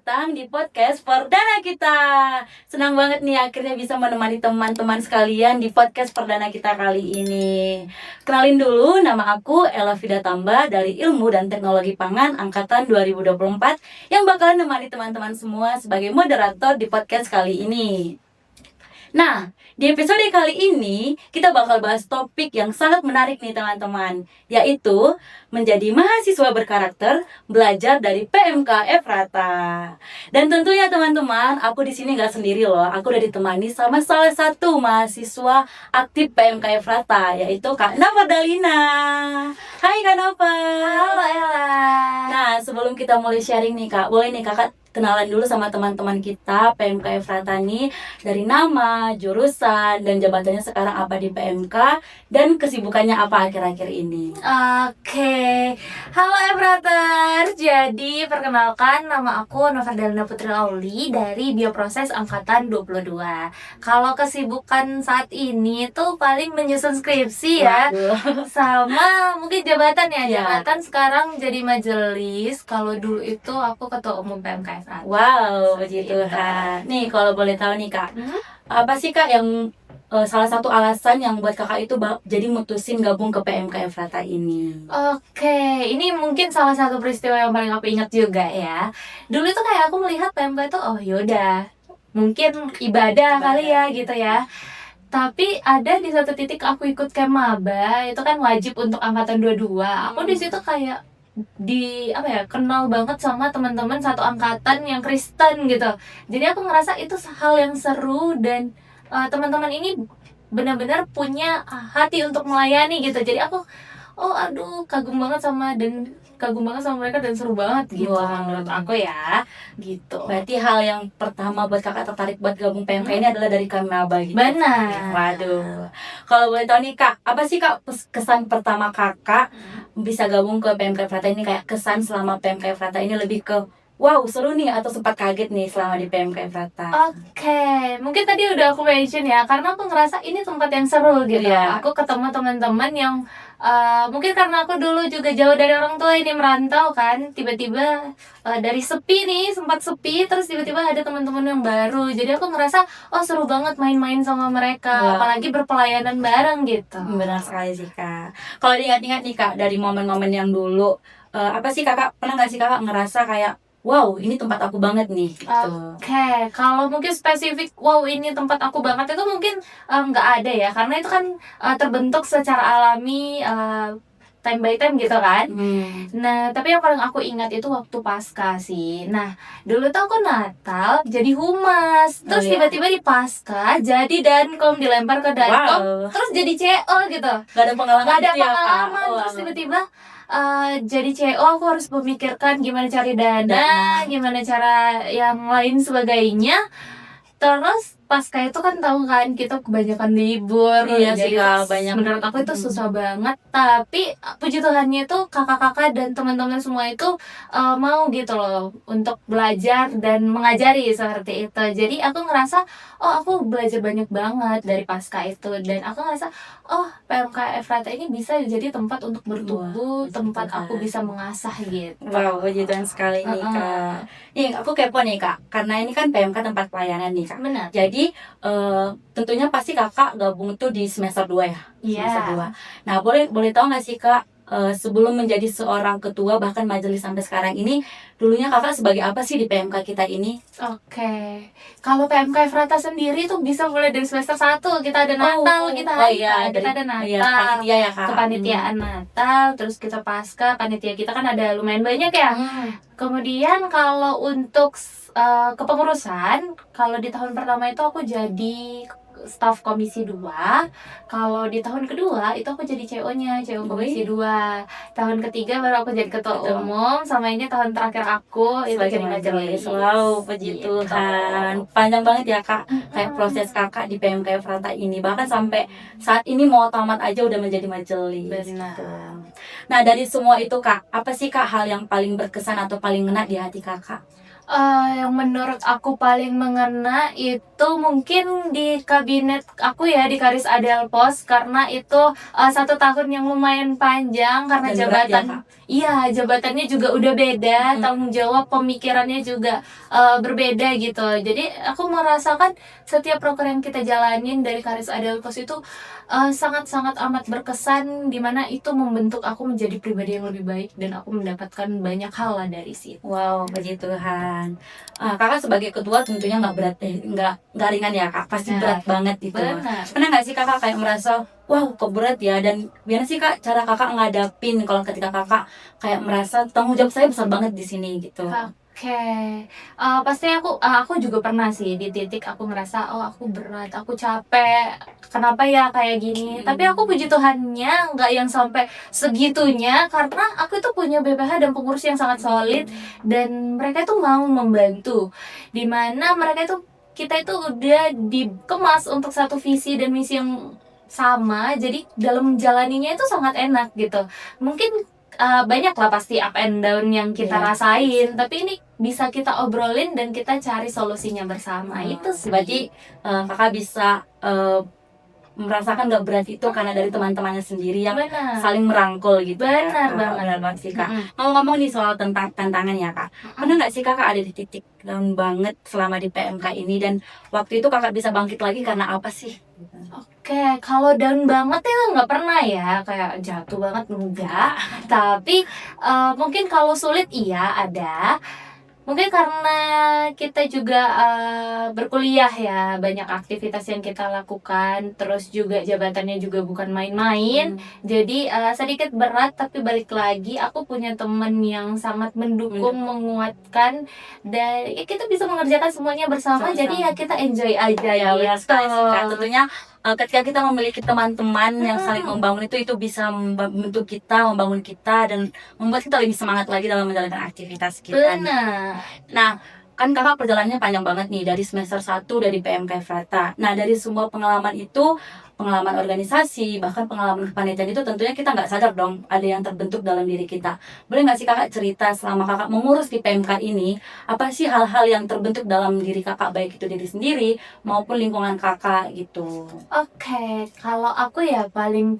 datang di podcast perdana kita. Senang banget nih akhirnya bisa menemani teman-teman sekalian di podcast perdana kita kali ini. Kenalin dulu, nama aku Ella Vida Tamba dari Ilmu dan Teknologi Pangan Angkatan 2024 yang bakalan menemani teman-teman semua sebagai moderator di podcast kali ini. Nah, di episode kali ini kita bakal bahas topik yang sangat menarik nih teman-teman, yaitu menjadi mahasiswa berkarakter belajar dari PMK Efrata. Dan tentunya teman-teman, aku di sini nggak sendiri loh. Aku udah ditemani sama salah satu mahasiswa aktif PMK Efrata, yaitu Kak Nova Dalina. Hai Kak Nova. Halo Ella. Nah, sebelum kita mulai sharing nih Kak, boleh nih Kakak kenalan dulu sama teman-teman kita PMK Efrata nih, dari nama, jurusan, dan jabatannya sekarang apa di PMK, dan kesibukannya apa akhir-akhir ini. Oke. Halo Efrater. Jadi perkenalkan, nama aku Nova Dalina Putri Auli dari Bioproses Angkatan 22. Kalau kesibukan saat ini tuh paling menyusun skripsi ya. Waduh. Sama mungkin jabatan ya. Ya. Jabatan sekarang jadi majelis. Kalau dulu itu aku ketua umum PMK Efrata. Wow, puji Gitu. Tuhan. Nih, kalau boleh tahu nih Kak, Hmm? apa sih Kak yang salah satu alasan yang buat Kakak itu jadi mutusin gabung ke PMK Efrata ini? Oke, ini mungkin salah satu peristiwa yang paling aku ingat juga ya. Dulu itu kayak aku melihat PMK itu, oh yaudah, mungkin ibadah kali ya gitu ya. Tapi ada di satu titik aku ikut camp maba, itu kan wajib untuk angkatan 22. Aku di situ kayak kenal banget sama teman-teman satu angkatan yang Kristen gitu. Jadi aku ngerasa itu hal yang seru dan teman-teman ini benar-benar punya hati untuk melayani gitu. Jadi aku kagum banget sama mereka dan seru banget gitu. Wow. Menurut aku ya gitu. Berarti hal yang pertama buat Kakak tertarik buat gabung PMK ini adalah dari Kamaba gitu. Benar. Waduh. Kalau boleh tahu nih Kak, apa sih Kak kesan pertama Kakak bisa gabung ke PMK Efrata ini, kayak kesan selama PMK Efrata ini lebih ke wow, seru nih atau sempat kaget nih selama di PMK Efrata? Oke, mungkin tadi udah aku mention ya, karena aku ngerasa ini tempat yang seru gitu. Iya. Aku ketemu teman-teman yang mungkin karena aku dulu juga jauh dari orang tua, ini merantau kan, tiba-tiba dari sepi nih, sempat sepi, terus tiba-tiba ada teman-teman yang baru. Jadi aku ngerasa seru banget main-main sama mereka, Wah. apalagi berpelayanan bareng gitu. Benar sekali sih Kak. Kalau diingat-ingat nih Kak, dari momen-momen yang dulu, apa sih Kakak, pernah nggak sih Kakak ngerasa kayak wow, ini tempat aku banget nih gitu? Oke, kalau mungkin spesifik wow ini tempat aku banget itu mungkin nggak ada ya, karena itu kan terbentuk secara alami, time by time gitu kan. Nah, tapi yang paling aku ingat itu waktu Paskah sih. Nah, dulu tuh aku Natal jadi humas, terus iya. tiba-tiba di Paskah jadi dankom, dilempar ke dankom, Wow. terus jadi CO gitu. Gak ada pengalaman Gak ada gitu ya Kak? pengalaman, Wow. terus tiba-tiba jadi CO aku harus memikirkan gimana cari dana, gimana cara yang lain sebagainya. Terus Paskah itu kan tahu kan kita kebanyakan libur. Iya sih jadi Kak, banyak. menurut aku itu susah banget. Tapi puji Tuhannya itu kakak-kakak dan teman-teman semua itu mau gitu loh untuk belajar dan mengajari seperti itu. Jadi aku ngerasa aku belajar banyak banget dari Paskah itu, dan aku ngerasa PMK Efrata ini bisa jadi tempat untuk bertumbuh, Wah, tempat Tuhan. aku bisa mengasah gitu. Wow, puji Tuhan sekali nih Kak. Nih aku kepo nih Kak, karena ini kan PMK tempat pelayanan nih Kak. Benar. Jadi tentunya pasti Kakak gabung tuh di semester 2 ya? Iya. Semester 2. Nah, boleh tahu nggak sih Kak, sebelum menjadi seorang ketua bahkan majelis sampai sekarang ini, dulunya Kakak sebagai apa sih di PMK kita ini? Oke. Kalau PMK Efrata sendiri tuh bisa mulai dari semester 1. Kita ada Natal, kita ada Natal. Iya, panitia ya Kak. Kepanitiaan Natal, terus kita Paskah, panitia kita kan ada lumayan banyak ya. Kemudian kalau untuk kepengurusan, kalau di tahun pertama itu aku jadi staf komisi 2. Kalau di tahun kedua itu aku jadi CO-nya, CO komisi 2. Tahun ketiga baru aku jadi ketua umum, sama ini tahun terakhir aku itu Sebagai jadi majelis. Wow, puji Gitu. Tuhan. Panjang banget ya Kak, kayak proses Kakak di PMK Efrata ini. Bahkan sampai saat ini mau tamat aja udah menjadi majelis. Benar. Gitu. Nah, dari semua itu Kak, apa sih Kak hal yang paling berkesan atau paling ngena di hati Kakak? Yang menurut aku paling mengena itu mungkin di kabinet aku ya, di Karis Adelpos, karena itu 1 tahun yang lumayan panjang karena Dan berat ya, jabatan. Kak? Iya, jabatannya juga udah beda, Mm-mm. tanggung jawab pemikirannya juga berbeda gitu. Jadi aku merasakan setiap proker yang kita jalanin dari Karis Adelpos itu sangat-sangat amat berkesan, dimana itu membentuk aku menjadi pribadi yang lebih baik dan aku mendapatkan banyak hal lah dari situ. Wow, puji Tuhan. Kakak sebagai ketua tentunya nggak berat nggak ringan ya, Kak. Pasti berat banget itu. Benar. Pernah nggak sih kakak kayak merasa, wow, kok berat ya? Dan gimana sih Kak cara kakak ngadapin kalau ketika kakak kayak merasa tanggung jawab saya besar banget di sini gitu? Oke, pasti aku juga pernah sih di titik aku ngerasa oh aku berat, aku capek, kenapa ya kayak gini. Tapi aku puji Tuhannya nggak yang sampai segitunya, karena aku itu punya BPH dan pengurus yang sangat solid dan mereka itu mau membantu. Dimana mereka itu kita itu udah dikemas untuk satu visi dan misi yang sama, jadi dalam menjalaninya itu sangat enak gitu. Mungkin banyak lah pasti up and down yang kita Iya. rasain, tapi ini bisa kita obrolin dan kita cari solusinya bersama. Itu sih. Berarti kakak bisa merasakan gak berat itu karena dari teman-temannya sendiri yang benar. saling merangkul gitu. Benar ya. banget. Benar banget sih Kak. Mm-mm. Ngomong-ngomong nih soal tentang tantangan ya Kak. Pernah nggak sih kakak ada di titik down banget selama di PMK ini, dan waktu itu kakak bisa bangkit lagi karena apa sih? Oke, kalau down banget ya nggak pernah ya, kayak jatuh banget enggak. Tapi mungkin kalau sulit iya ada. Mungkin karena kita juga berkuliah ya, banyak aktivitas yang kita lakukan, terus juga jabatannya juga bukan main-main. Jadi sedikit berat, tapi balik lagi aku punya temen yang sangat mendukung, menguatkan, dan ya kita bisa mengerjakan semuanya bersama. Sama-sama. Jadi ya kita enjoy aja Ya, benar gitu. sekali sih, Kak. Tentunya ketika kita memiliki teman-teman yang saling membangun itu bisa membentuk kita, membangun kita, dan membuat kita lebih semangat lagi dalam menjalankan aktivitas kita. Benar. Nah, kan kakak perjalanannya panjang banget nih, dari semester 1 dari PMK Frata. Nah, dari semua pengalaman itu, pengalaman organisasi, bahkan pengalaman kepanitiaan itu, tentunya kita nggak sadar dong ada yang terbentuk dalam diri kita. Boleh nggak sih kakak cerita selama kakak mengurus di PMK ini, apa sih hal-hal yang terbentuk dalam diri kakak, baik itu diri sendiri maupun lingkungan kakak gitu? Oke, kalau aku ya paling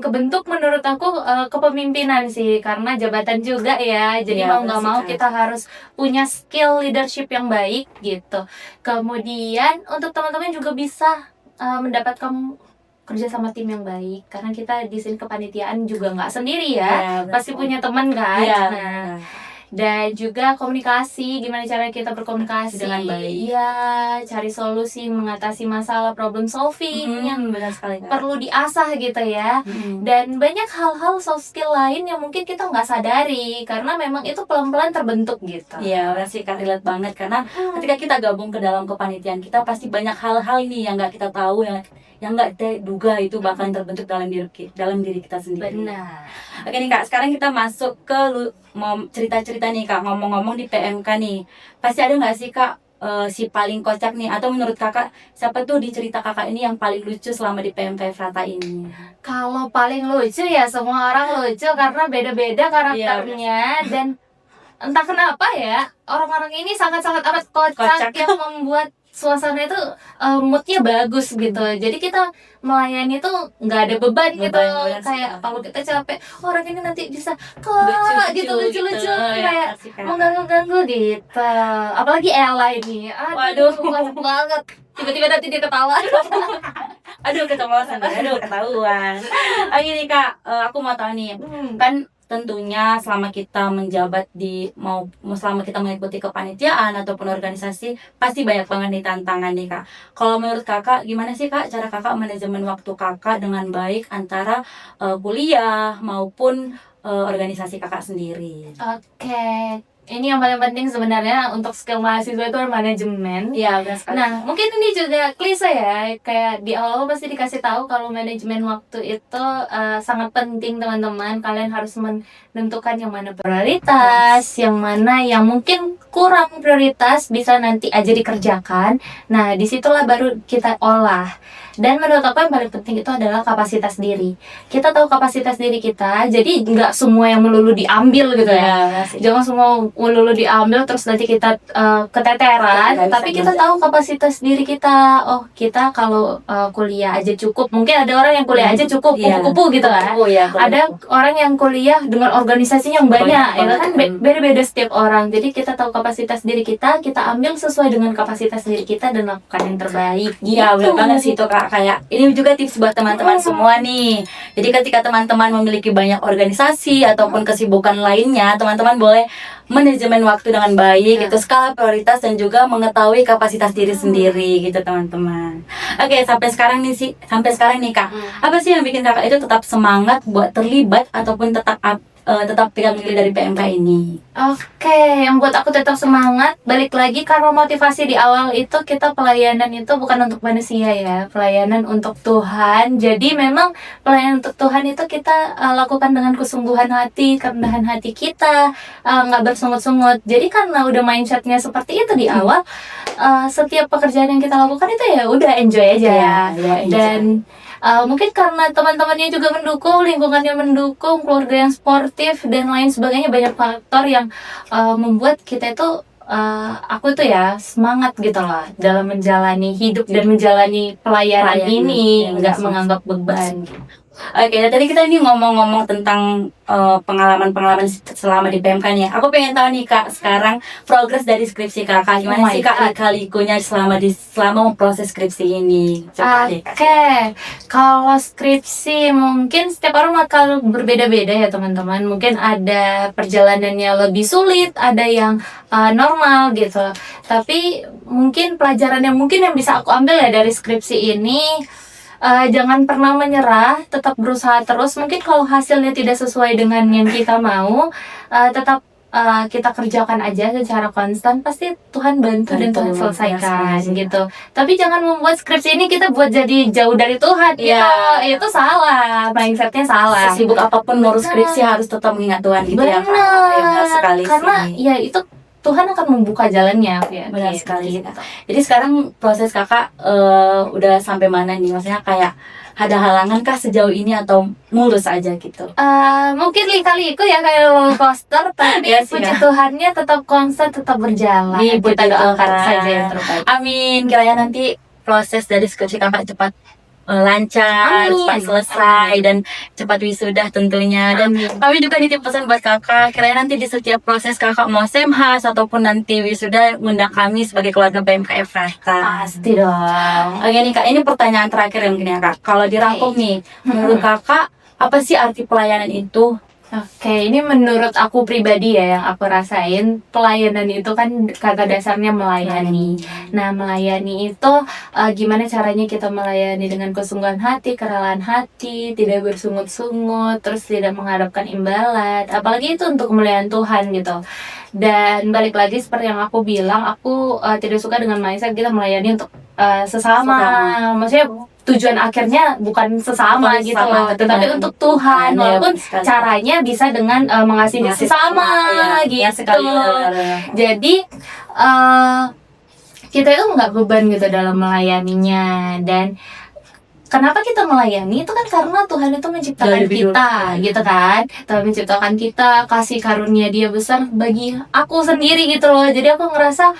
kebentuk menurut aku kepemimpinan sih, karena jabatan juga ya. Jadi Iya, mau nggak benar sih, mau Kak. kita harus punya skill leadership yang baik gitu. Kemudian untuk teman-teman juga bisa mendapatkan kerja sama tim yang baik, karena kita di sini kepanitiaan juga nggak sendiri ya, Iya, benar pasti sekali. punya teman kan. Iya, Nah, benar. dan juga komunikasi, gimana cara kita berkomunikasi Dengan baik. Iya, cari solusi, mengatasi masalah, problem solving yang benar sekali, Kak. perlu diasah gitu ya. Dan banyak hal-hal soft skill lain yang mungkin kita nggak sadari, karena memang itu pelan-pelan terbentuk gitu. Iya, berarti Kak relate banget, karena ketika kita gabung ke dalam kepanitiaan, kita pasti banyak hal-hal nih yang nggak kita tahu, yang nggak kita duga itu bakalan terbentuk dalam diri kita sendiri. Benar. Oke nih Kak, sekarang kita masuk ke cerita-cerita nih Kak. Ngomong-ngomong di PMK nih, pasti ada nggak sih Kak si paling kocak nih, atau menurut kakak siapa tuh di cerita kakak ini yang paling lucu selama di PMK Frata ini? Kalau paling lucu ya semua orang lucu karena beda-beda karakternya. Dan entah kenapa ya orang-orang ini sangat-sangat amat kocak. Yang membuat suasana itu moodnya bagus gitu. Jadi kita melayani tuh nggak ada beban gitu. Kayak kalau kita capek, orang ini nanti bisa lucu-lucu kayak mengganggu-ganggu gitu. Apalagi Ella ini, aduh kocak banget. Tiba-tiba nanti dia ketawa. Aduh ketahuan. Nih Kak, aku mau tahu nih, kan tentunya selama kita menjabat selama kita mengikuti kepanitiaan ataupun organisasi, pasti banyak banget nih tantangan nih Kak. Kalau menurut kakak, gimana sih Kak cara kakak manajemen waktu kakak dengan baik antara kuliah maupun organisasi kakak sendiri? Oke. Ini yang paling penting sebenarnya untuk skill mahasiswa itu manajemen. Iya, benar sekali. Nah, mungkin ini juga klise ya, kayak di awal pasti dikasih tahu kalau manajemen waktu itu sangat penting teman-teman. Kalian harus menentukan yang mana prioritas, yang mana yang mungkin kurang prioritas bisa nanti aja dikerjakan. Nah, disitulah baru kita olah. Dan menurut aku yang paling penting itu adalah kapasitas diri. Kita tahu kapasitas diri kita, jadi nggak semua yang melulu diambil gitu ya. Jangan semua melulu diambil terus nanti kita keteteran. Nggak bisa Tapi kita juga. tahu kapasitas diri kita. Oh, kita kalau kuliah aja cukup. Mungkin ada orang yang kuliah aja cukup, Iya. kupu-kupu gitu kan. Oh, ya, Ada orang yang kuliah dengan organisasi yang banyak, Banyak itu kan banget. beda-beda setiap orang. Jadi kita tahu kapasitas diri kita ambil sesuai dengan kapasitas diri kita dan lakukan yang terbaik. Iya, benar banget sih itu Kak. Kayak ini juga tips buat teman-teman semua nih. Jadi ketika teman-teman memiliki banyak organisasi ataupun kesibukan lainnya, teman-teman boleh manajemen waktu dengan baik, itu skala prioritas dan juga mengetahui kapasitas diri sendiri gitu teman-teman. Oke, sampai sekarang nih Kak. Apa sih yang bikin Kakak itu tetap semangat buat terlibat ataupun tetap pegang diri dari PMK ini? Oke, yang buat aku tetap semangat, balik lagi karena motivasi di awal itu kita pelayanan itu bukan untuk manusia ya, pelayanan untuk Tuhan. Jadi memang pelayanan untuk Tuhan itu kita lakukan dengan kesungguhan hati, kerendahan hati kita, nggak bersungut-sungut. Jadi karena udah mindsetnya seperti itu di awal, setiap pekerjaan yang kita lakukan itu ya udah enjoy aja ya. Dan mungkin karena teman-temannya juga mendukung, lingkungannya mendukung, keluarga yang sportif dan lain sebagainya, banyak faktor yang membuat kita itu aku tuh ya semangat gitu loh dalam menjalani hidup dan menjalani pelayanan ini, nggak menganggap beban. Oke, tadi kita ini ngomong-ngomong tentang pengalaman-pengalaman selama di PMK nih. Aku pengen tahu nih Kak, sekarang progres dari skripsi Kakak. Gimana sih Kak lika-likunya selama proses skripsi ini? Oke, kalau skripsi mungkin setiap orang bakal berbeda-beda ya teman-teman. Mungkin ada perjalanannya lebih sulit, ada yang normal gitu. Tapi mungkin pelajaran yang bisa aku ambil ya dari skripsi ini, jangan pernah menyerah, tetap berusaha terus. Mungkin kalau hasilnya tidak sesuai dengan yang kita mau, tetap kita kerjakan aja secara konstan, pasti Tuhan bantu dan Tuhan selesaikan gitu. Tapi jangan membuat skripsi ini kita buat jadi jauh dari Tuhan. Itu salah, mindsetnya salah. Sesibuk apapun ngurus skripsi harus tetap mengingat Tuhan gitu ya Kak. Benar sekali karena sih. ya itu Tuhan akan membuka jalannya ya. Benar sekali. Jadi sekarang proses Kakak udah sampai mana nih? Maksudnya kayak ada halangan kah sejauh ini atau mulus aja gitu? Mungkin lika-liku ya kayak roller coaster, tapi puji Tuhannya tetap konstan, tetap berjalan. Kita doakan saja yang terbaik. Amin. Kiranya nanti proses dari skripsi Kakak cepat lancar, cepat selesai dan cepat wisuda tentunya. Dan kami juga nitip pesan buat Kakak, kiranya nanti di setiap proses Kakak mau semhas ataupun nanti wisuda, undang kami sebagai keluarga PMK Ephrata. Pasti dong. Oke nih Kak, ini pertanyaan terakhir yang mungkin ya Kak. Kalau dirangkum nih, menurut Kakak apa sih arti pelayanan itu? Oke, ini menurut aku pribadi ya yang aku rasain, pelayanan itu kan kata dasarnya melayani. Nah, melayani itu gimana caranya kita melayani dengan kesungguhan hati, kerelaan hati, tidak bersungut-sungut, terus tidak mengharapkan imbalan. Apalagi itu untuk kemuliaan Tuhan gitu. Dan balik lagi seperti yang aku bilang, aku tidak suka dengan mindset kita melayani untuk sesama. Maksudnya tujuan akhirnya bukan sesama gitu loh, tetapi untuk Tuhan, walaupun caranya bisa dengan mengasihi sesama gitu. Jadi kita itu nggak beban gitu dalam melayaninya. Dan kenapa kita melayani itu kan karena Tuhan itu menciptakan kita gitu kan. Tuhan menciptakan kita, kasih karunia Dia besar bagi aku sendiri gitu loh. Jadi aku ngerasa,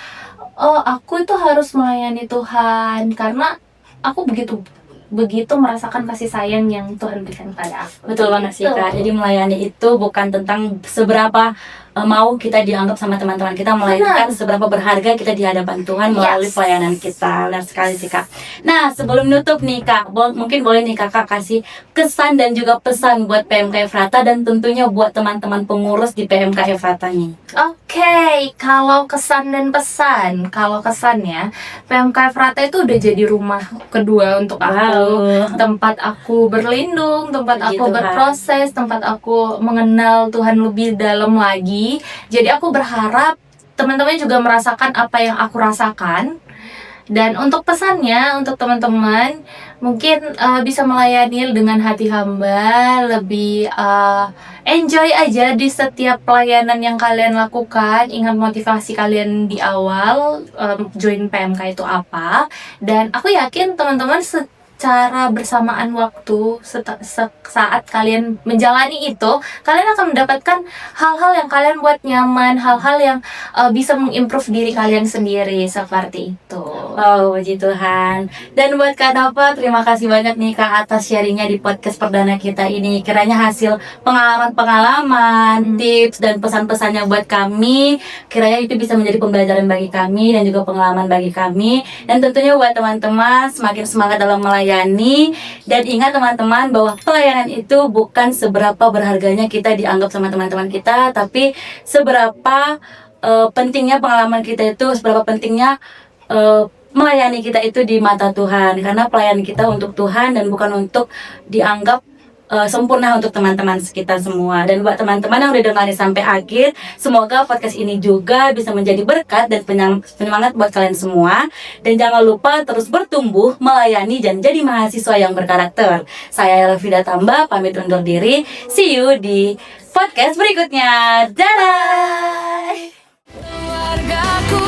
oh aku itu harus melayani Tuhan karena aku begitu merasakan kasih sayang yang Tuhan berikan pada aku. Betul banget sih Kak. Jadi melayani itu bukan tentang seberapa mau kita dianggap sama teman-teman kita, melainkan seberapa berharga kita di hadapan Tuhan melalui pelayanan kita. Benar sekali sih Kak. Nah, sebelum nutup nih Kak, mungkin boleh nih Kakak kasih kesan dan juga pesan buat PMK Ephrata dan tentunya buat teman-teman pengurus di PMK Ephrata nih. Oke, kalau kesan dan pesan, kalau kesannya PMK Ephrata itu udah jadi rumah kedua untuk aku, tempat aku berlindung, tempat aku berproses, tempat aku mengenal Tuhan lebih dalam lagi. Jadi aku berharap teman-teman juga merasakan apa yang aku rasakan. Dan untuk pesannya untuk teman-teman, mungkin bisa melayani dengan hati hamba, lebih enjoy aja di setiap pelayanan yang kalian lakukan. Ingat motivasi kalian di awal join PMK itu apa. Dan aku yakin teman-teman secara bersamaan waktu saat kalian menjalani itu, kalian akan mendapatkan hal-hal yang kalian buat nyaman, hal-hal yang bisa mengimprove diri kalian sendiri seperti itu. Wow, puji Tuhan. Dan buat Kak Nova, terima kasih banyak nih Kak atas sharingnya di podcast perdana kita ini. Kiranya hasil pengalaman-pengalaman, tips dan pesan-pesannya buat kami, kiranya itu bisa menjadi pembelajaran bagi kami dan juga pengalaman bagi kami. Dan tentunya buat teman-teman semakin semangat dalam melayani. Dan ingat teman-teman bahwa pelayanan itu bukan seberapa berharganya kita dianggap sama teman-teman kita, tapi seberapa pentingnya pengalaman kita itu, seberapa pentingnya melayani kita itu di mata Tuhan, karena pelayanan kita untuk Tuhan dan bukan untuk dianggap sempurna untuk teman-teman kita semua. Dan buat teman-teman yang udah dengerin sampai akhir, semoga podcast ini juga bisa menjadi berkat dan penyemangat buat kalian semua. Dan jangan lupa terus bertumbuh, melayani dan jadi mahasiswa yang berkarakter. Saya Elvida Tamba, pamit undur diri. See you di podcast berikutnya. Dadah. Keluargaku